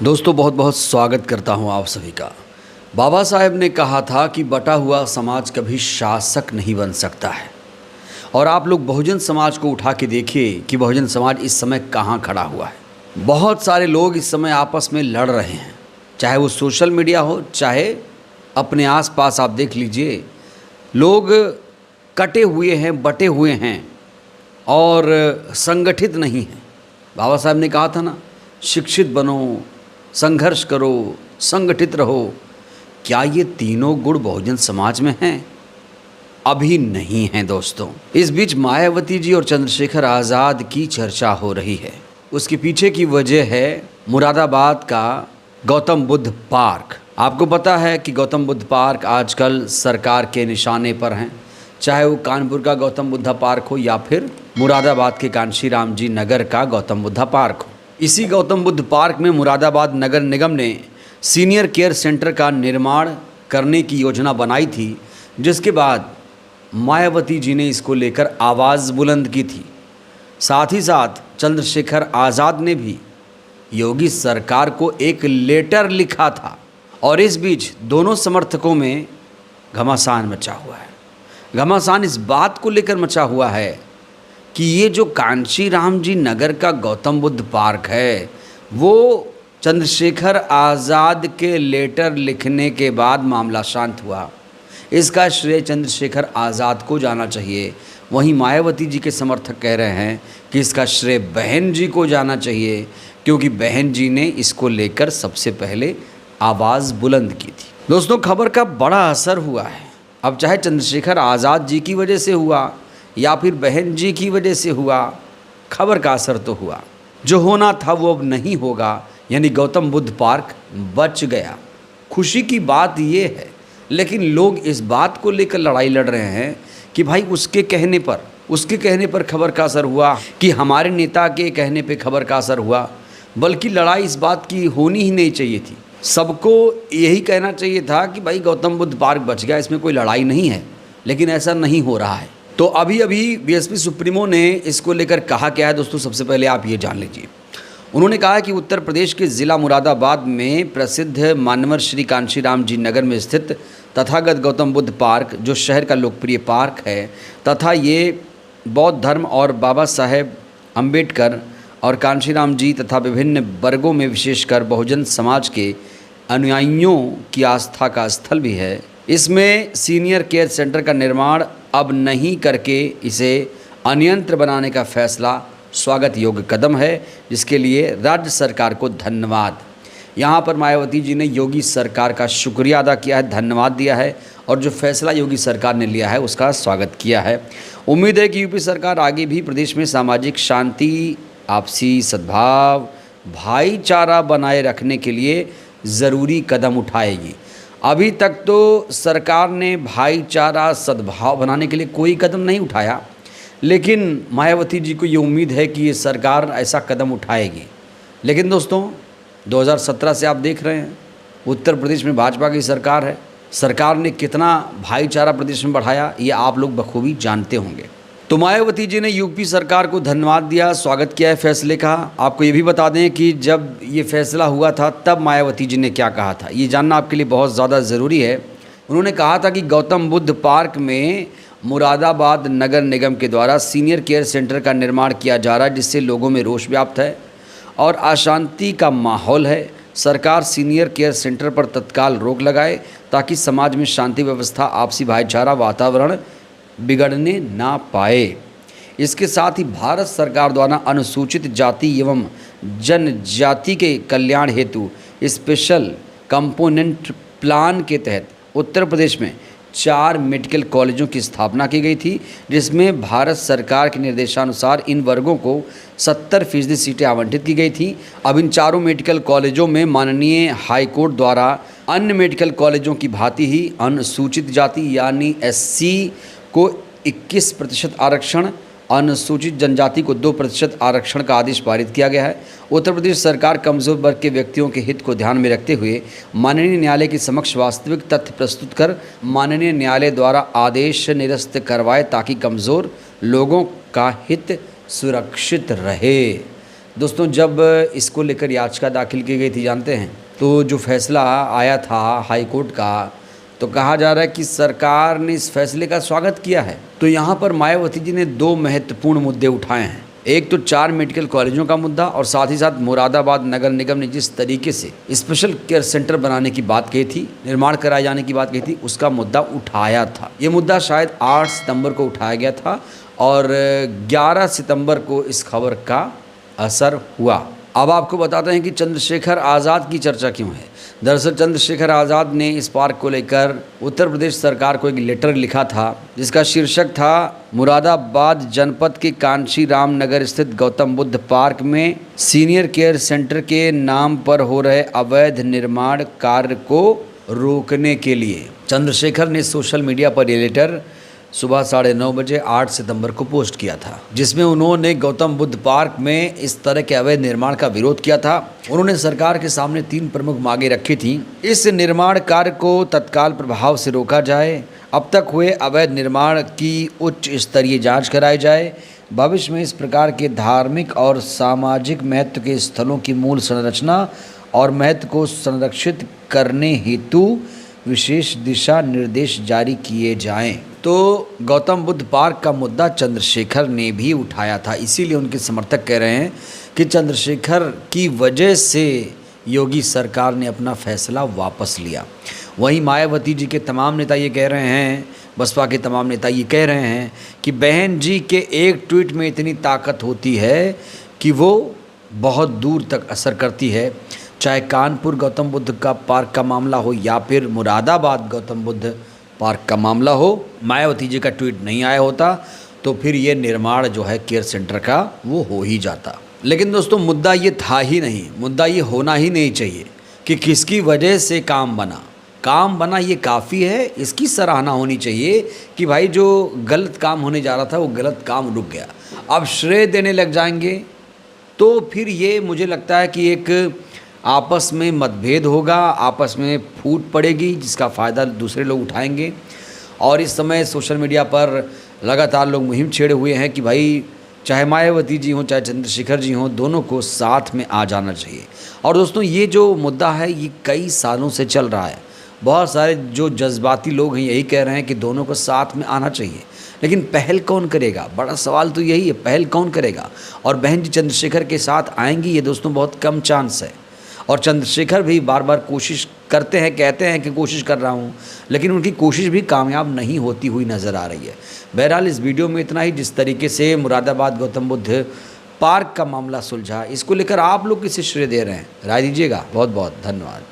दोस्तों बहुत बहुत स्वागत करता हूं आप सभी का। बाबा साहेब ने कहा था कि बटा हुआ समाज कभी शासक नहीं बन सकता है। और आप लोग बहुजन समाज को उठा के देखिए कि बहुजन समाज इस समय कहां खड़ा हुआ है। बहुत सारे लोग इस समय आपस में लड़ रहे हैं, चाहे वो सोशल मीडिया हो, चाहे अपने आसपास आप देख लीजिए। लोग कटे हुए हैं, बटे हुए हैं और संगठित नहीं हैं। बाबा साहब ने कहा था ना, शिक्षित बनो, संघर्ष करो, संगठित रहो। क्या ये तीनों गुण बहुजन समाज में हैं? अभी नहीं हैं दोस्तों। इस बीच मायावती जी और चंद्रशेखर आज़ाद की चर्चा हो रही है। उसके पीछे की वजह है मुरादाबाद का गौतम बुद्ध पार्क। आपको पता है कि गौतम बुद्ध पार्क आजकल सरकार के निशाने पर हैं, चाहे वो कानपुर का गौतम बुद्धा पार्क हो या फिर मुरादाबाद के कांशीराम जी नगर का गौतम बुद्धा पार्क हो। इसी गौतम बुद्ध पार्क में मुरादाबाद नगर निगम ने सीनियर केयर सेंटर का निर्माण करने की योजना बनाई थी, जिसके बाद मायावती जी ने इसको लेकर आवाज़ बुलंद की थी। साथ ही साथ चंद्रशेखर आज़ाद ने भी योगी सरकार को एक लेटर लिखा था। और इस बीच दोनों समर्थकों में घमासान मचा हुआ है। घमासान इस बात को लेकर मचा हुआ है कि ये जो कांशीराम जी नगर का गौतम बुद्ध पार्क है, वो चंद्रशेखर आज़ाद के लेटर लिखने के बाद मामला शांत हुआ। इसका श्रेय चंद्रशेखर आज़ाद को जाना चाहिए। वहीं मायावती जी के समर्थक कह रहे हैं कि इसका श्रेय बहन जी को जाना चाहिए, क्योंकि बहन जी ने इसको लेकर सबसे पहले आवाज़ बुलंद की थी। दोस्तों, खबर का बड़ा असर हुआ है। अब चाहे चंद्रशेखर आज़ाद जी की वजह से हुआ या फिर बहन जी की वजह से हुआ, खबर का असर तो हुआ। जो होना था वो अब नहीं होगा, यानी गौतम बुद्ध पार्क बच गया। खुशी की बात ये है, लेकिन लोग इस बात को लेकर लड़ाई लड़ रहे हैं कि भाई उसके कहने पर खबर का असर हुआ कि हमारे नेता के कहने पे खबर का असर हुआ। बल्कि लड़ाई इस बात की होनी ही नहीं चाहिए थी। सबको यही कहना चाहिए था कि भाई गौतम बुद्ध पार्क बच गया, इसमें कोई लड़ाई नहीं है। लेकिन ऐसा नहीं हो रहा है। तो अभी बीएसपी सुप्रीमो ने इसको लेकर कहा क्या है दोस्तों, सबसे पहले आप ये जान लीजिए। उन्होंने कहा कि उत्तर प्रदेश के ज़िला मुरादाबाद में प्रसिद्ध मान्यवर श्री कांशीराम जी नगर में स्थित तथागत गौतम बुद्ध पार्क, जो शहर का लोकप्रिय पार्क है तथा ये बौद्ध धर्म और बाबा साहेब अम्बेडकर और कांशीराम जी तथा विभिन्न वर्गों में विशेषकर बहुजन समाज के अनुयायियों की आस्था का स्थल भी है। इसमें सीनियर केयर सेंटर का निर्माण अब नहीं करके इसे अन्यंत्र बनाने का फैसला स्वागत योग्य कदम है, जिसके लिए राज्य सरकार को धन्यवाद। यहाँ पर मायावती जी ने योगी सरकार का शुक्रिया अदा किया है, धन्यवाद दिया है और जो फैसला योगी सरकार ने लिया है उसका स्वागत किया है। उम्मीद है कि यूपी सरकार आगे भी प्रदेश में सामाजिक शांति, आपसी सद्भाव, भाईचारा बनाए रखने के लिए ज़रूरी कदम उठाएगी। अभी तक तो सरकार ने भाईचारा, सद्भाव बनाने के लिए कोई कदम नहीं उठाया, लेकिन मायावती जी को ये उम्मीद है कि ये सरकार ऐसा कदम उठाएगी। लेकिन दोस्तों, 2017 से आप देख रहे हैं उत्तर प्रदेश में भाजपा की सरकार है। सरकार ने कितना भाईचारा प्रदेश में बढ़ाया, ये आप लोग बखूबी जानते होंगे। तो मायावती जी ने यूपी सरकार को धन्यवाद दिया, स्वागत किया है फैसले का। आपको ये भी बता दें कि जब ये फैसला हुआ था तब मायावती जी ने क्या कहा था, ये जानना आपके लिए बहुत ज़्यादा ज़रूरी है। उन्होंने कहा था कि गौतम बुद्ध पार्क में मुरादाबाद नगर निगम के द्वारा सीनियर केयर सेंटर का निर्माण किया जा रहा है, जिससे लोगों में रोष व्याप्त है और अशांति का माहौल है। सरकार सीनियर केयर सेंटर पर तत्काल रोक लगाए ताकि समाज में शांति व्यवस्था, आपसी भाईचारा वातावरण बिगड़ने ना पाए। इसके साथ ही भारत सरकार द्वारा अनुसूचित जाति एवं जनजाति के कल्याण हेतु स्पेशल कंपोनेंट प्लान के तहत उत्तर प्रदेश में 4 मेडिकल कॉलेजों की स्थापना की गई थी, जिसमें भारत सरकार के निर्देशानुसार इन वर्गों को 70% सीटें आवंटित की गई थी। अब इन 4 मेडिकल कॉलेजों में माननीय हाईकोर्ट द्वारा अन्य मेडिकल कॉलेजों की भांति ही अनुसूचित जाति यानी SC को 21% आरक्षण, अनुसूचित जनजाति को 2% आरक्षण का आदेश पारित किया गया है। उत्तर प्रदेश सरकार कमजोर वर्ग के व्यक्तियों के हित को ध्यान में रखते हुए माननीय न्यायालय के समक्ष वास्तविक तथ्य प्रस्तुत कर माननीय न्यायालय द्वारा आदेश निरस्त करवाए ताकि कमजोर लोगों का हित सुरक्षित रहे। दोस्तों जब इसको लेकर याचिका दाखिल की गई थी जानते हैं, तो जो फैसला आया था हाई कोर्ट का, तो कहा जा रहा है कि सरकार ने इस फैसले का स्वागत किया है। तो यहाँ पर मायावती जी ने 2 महत्वपूर्ण मुद्दे उठाए हैं। एक तो 4 मेडिकल कॉलेजों का मुद्दा और साथ ही साथ मुरादाबाद नगर निगम ने जिस तरीके से स्पेशल केयर सेंटर बनाने की बात कही थी, निर्माण कराए जाने की बात कही थी, उसका मुद्दा उठाया था। ये मुद्दा शायद 8 सितंबर को उठाया गया था और 11 सितंबर को इस खबर का असर हुआ। अब आपको बताते हैं कि चंद्रशेखर आज़ाद की चर्चा क्यों है। दरअसल चंद्रशेखर आज़ाद ने इस पार्क को लेकर उत्तर प्रदेश सरकार को एक लेटर लिखा था जिसका शीर्षक था मुरादाबाद जनपद के कांशी राम नगर स्थित गौतम बुद्ध पार्क में सीनियर केयर सेंटर के नाम पर हो रहे अवैध निर्माण कार्य को रोकने के लिए। चंद्रशेखर ने सोशल मीडिया पर ये लेटर सुबह 9:30 बजे 8 सितंबर को पोस्ट किया था, जिसमें उन्होंने गौतम बुद्ध पार्क में इस तरह के अवैध निर्माण का विरोध किया था। उन्होंने सरकार के सामने 3 प्रमुख मांगे रखी थी। इस निर्माण कार्य को तत्काल प्रभाव से रोका जाए, अब तक हुए अवैध निर्माण की उच्च स्तरीय जांच कराई जाए, भविष्य में इस प्रकार के धार्मिक और सामाजिक महत्व के स्थलों की मूल संरचना और महत्व को संरक्षित करने हेतु विशेष दिशा निर्देश जारी किए जाएं। तो गौतम बुद्ध पार्क का मुद्दा चंद्रशेखर ने भी उठाया था, इसीलिए उनके समर्थक कह रहे हैं कि चंद्रशेखर की वजह से योगी सरकार ने अपना फैसला वापस लिया। वहीं मायावती जी के तमाम नेता ये कह रहे हैं, बसपा के तमाम नेता ये कह रहे हैं कि बहन जी के एक ट्वीट में इतनी ताकत होती है कि वो बहुत दूर तक असर करती है। चाहे कानपुर गौतम बुद्ध का पार्क का मामला हो या फिर मुरादाबाद गौतम बुद्ध पार्क का मामला हो, मायावती जी का ट्वीट नहीं आया होता तो फिर ये निर्माण जो है केयर सेंटर का वो हो ही जाता। लेकिन दोस्तों मुद्दा ये था ही नहीं, मुद्दा ये होना ही नहीं चाहिए कि किसकी वजह से काम बना ये काफ़ी है। इसकी सराहना होनी चाहिए कि भाई जो गलत काम होने जा रहा था वो गलत काम रुक गया। अब श्रेय देने लग जाएंगे तो फिर ये मुझे लगता है कि एक आपस में मतभेद होगा, आपस में फूट पड़ेगी जिसका फ़ायदा दूसरे लोग उठाएंगे। और इस समय सोशल मीडिया पर लगातार लोग मुहिम छेड़े हुए हैं कि भाई चाहे मायावती जी हों चाहे चंद्रशेखर जी हों, दोनों को साथ में आ जाना चाहिए। और दोस्तों ये जो मुद्दा है ये कई सालों से चल रहा है। बहुत सारे जो जज्बाती लोग हैं यही कह रहे हैं कि दोनों को साथ में आना चाहिए, लेकिन पहल कौन करेगा? बड़ा सवाल तो यही है, पहल कौन करेगा? और बहन जी चंद्रशेखर के साथ आएंगी ये दोस्तों बहुत कम चांस है। और चंद्रशेखर भी बार बार कोशिश करते हैं, कहते हैं कि कोशिश कर रहा हूँ, लेकिन उनकी कोशिश भी कामयाब नहीं होती हुई नज़र आ रही है। बहरहाल इस वीडियो में इतना ही। जिस तरीके से मुरादाबाद गौतम बुद्ध पार्क का मामला सुलझा, इसको लेकर आप लोग किसे श्रेय दे रहे हैं? राय दीजिएगा। बहुत बहुत धन्यवाद।